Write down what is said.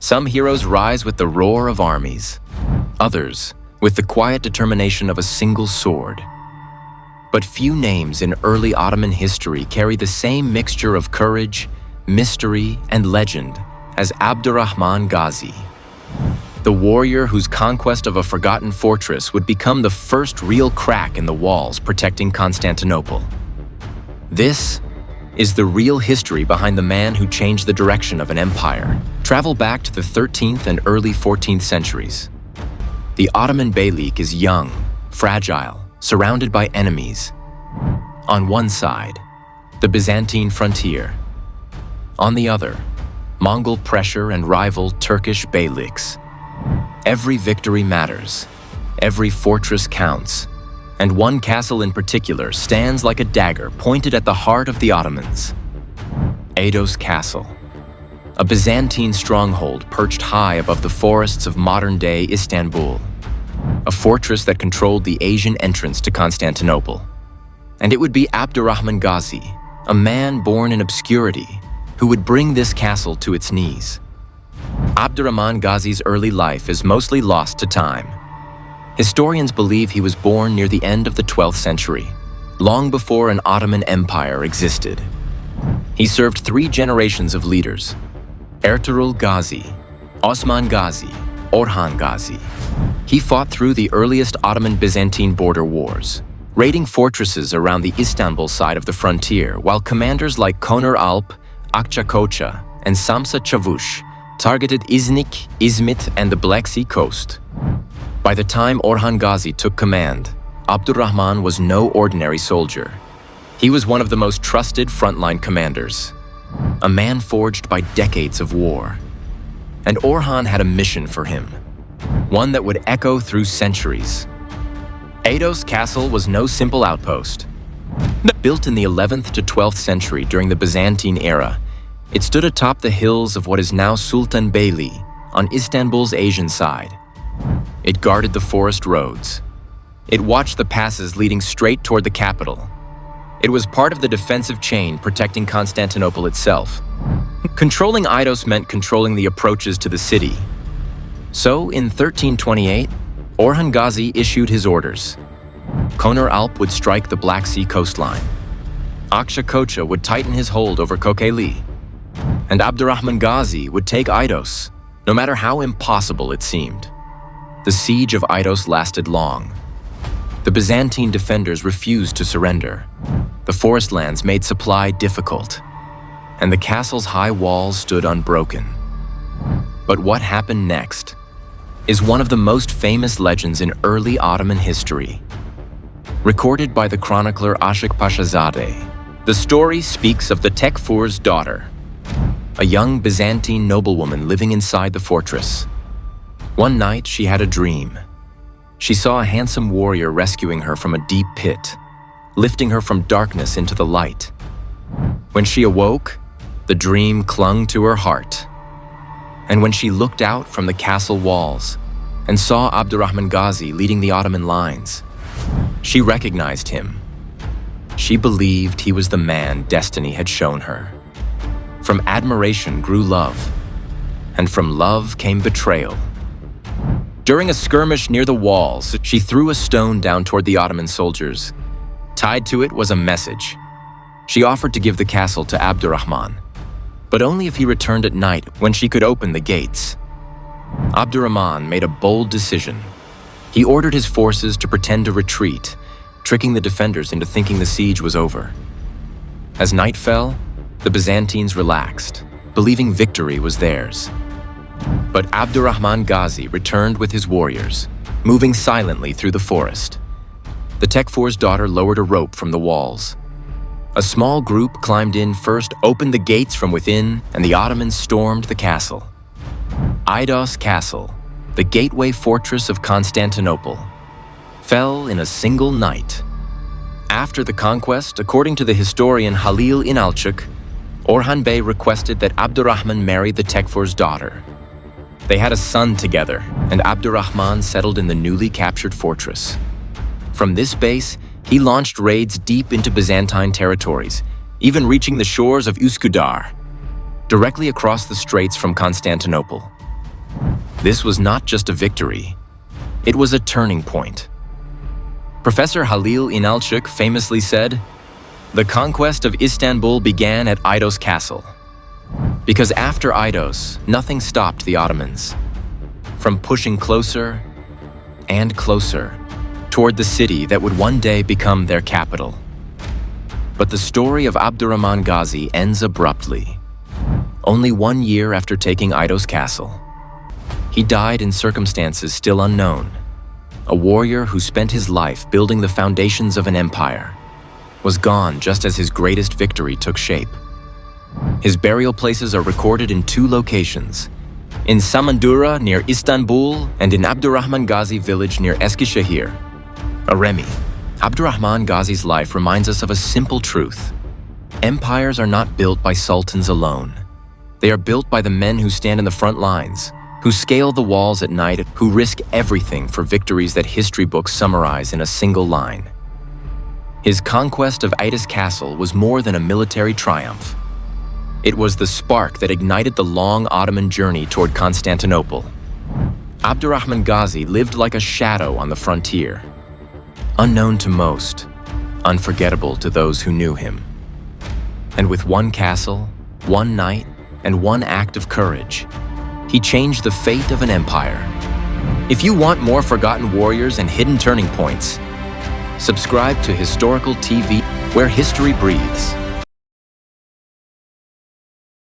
Some heroes rise with the roar of armies, others with the quiet determination of a single sword. But few names in early Ottoman history carry the same mixture of courage, mystery, and legend as Abdurrehman Ghazi, the warrior whose conquest of a forgotten fortress would become the first real crack in the walls protecting Constantinople. This is the real history behind the man who changed the direction of an empire. Travel back to the 13th and early 14th centuries. The Ottoman Beylik is young, fragile, surrounded by enemies. On one side, the Byzantine frontier. On the other, Mongol pressure and rival Turkish beyliks. Every victory matters, every fortress counts, and one castle in particular stands like a dagger pointed at the heart of the Ottomans. 𝐸dos Castle, a Byzantine stronghold perched high above the forests of modern-day Istanbul, a fortress that controlled the Asian entrance to Constantinople. And it would be Abdurrehman Ghazi, a man born in obscurity, who would bring this castle to its knees. Abdurrehman Ghazi's early life is mostly lost to time. Historians believe he was born near the end of the 12th century, long before an Ottoman empire existed. He served 3 generations of leaders: Ertuğrul Ghazi, Osman Ghazi, Orhan Ghazi. He fought through the earliest Ottoman-Byzantine border wars, raiding fortresses around the Istanbul side of the frontier, while commanders like Konar Alp, 𝐸𝐤𝐸𝐿, and Samsa Çavuş targeted İznik, Izmit, and the Black Sea coast. By the time Orhan Ghazi took command, Abdurrahman was no ordinary soldier. He was one of the most trusted frontline commanders, a man forged by decades of war. And Orhan had a mission for him, one that would echo through centuries. 𝐸dos Castle was no simple outpost. Built in the 11th to 12th century during the Byzantine era, it stood atop the hills of what is now Sultanbeyli, on Istanbul's Asian side. It guarded the forest roads. It watched the passes leading straight toward the capital. It was part of the defensive chain protecting Constantinople itself. Controlling 𝐸dos meant controlling the approaches to the city. So, in 1328, Orhan Ghazi issued his orders. Konar Alp would strike the Black Sea coastline. 𝐸𝐤𝐸𝐿 would tighten his hold over Kocaeli. And Abdurrahman Ghazi would take 𝐸dos, no matter how impossible it seemed. The siege of 𝐸dos lasted long. The Byzantine defenders refused to surrender. The forest lands made supply difficult, and the castle's high walls stood unbroken. But what happened next is one of the most famous legends in early Ottoman history. Recorded by the chronicler 𝐸𝐤𝐸𝐸, the story speaks of the Tekfur's daughter, a young Byzantine noblewoman living inside the fortress. One night, she had a dream. She saw a handsome warrior rescuing her from a deep pit, lifting her from darkness into the light. When she awoke, the dream clung to her heart. And when she looked out from the castle walls and saw Abdurrahman Ghazi leading the Ottoman lines, she recognized him. She believed he was the man destiny had shown her. From admiration grew love, and from love came betrayal. During a skirmish near the walls, she threw a stone down toward the Ottoman soldiers. Tied to it was a message. She offered to give the castle to Abdurrahman, but only if he returned at night when she could open the gates. Abdurrahman made a bold decision. He ordered his forces to pretend to retreat, tricking the defenders into thinking the siege was over. As night fell, the Byzantines relaxed, believing victory was theirs. But Abdurrahman Ghazi returned with his warriors, moving silently through the forest. The Tekfur's daughter lowered a rope from the walls. A small group climbed in first, opened the gates from within, and the Ottomans stormed the castle. 𝐸dos Castle, the gateway fortress of Constantinople, fell in a single night. After the conquest, according to the historian Halil İnalcık, Orhan Bey requested that Abdurrahman marry the Tekfur's daughter. They had a son together, and Abdurrahman settled in the newly captured fortress. From this base, he launched raids deep into Byzantine territories, even reaching the shores of Üsküdar, directly across the straits from Constantinople. This was not just a victory, it was a turning point. Professor Halil İnalcık famously said, "The conquest of Istanbul began at Eidos Castle." Because after Eidos, nothing stopped the Ottomans from pushing closer and closer toward the city that would one day become their capital. But the story of Abdurrehman Ghazi ends abruptly. Only 1 year after taking Eidos Castle, he died in circumstances still unknown. A warrior who spent his life building the foundations of an empire was gone just as his greatest victory took shape. His burial places are recorded in 2 locations, in Samandura near Istanbul and in Abdurrahman Ghazi village near Eskişehir, Aremi. Abdurrahman Ghazi's life reminds us of a simple truth. Empires are not built by sultans alone. They are built by the men who stand in the front lines, who scale the walls at night, who risk everything for victories that history books summarize in a single line. His conquest of Eidos Castle was more than a military triumph. It was the spark that ignited the long Ottoman journey toward Constantinople. Abdurrahman Ghazi lived like a shadow on the frontier. Unknown to most, unforgettable to those who knew him. And with 1 castle, 1 night, and 1 act of courage, he changed the fate of an empire. If you want more forgotten warriors and hidden turning points, subscribe to Historical TV, where history breathes.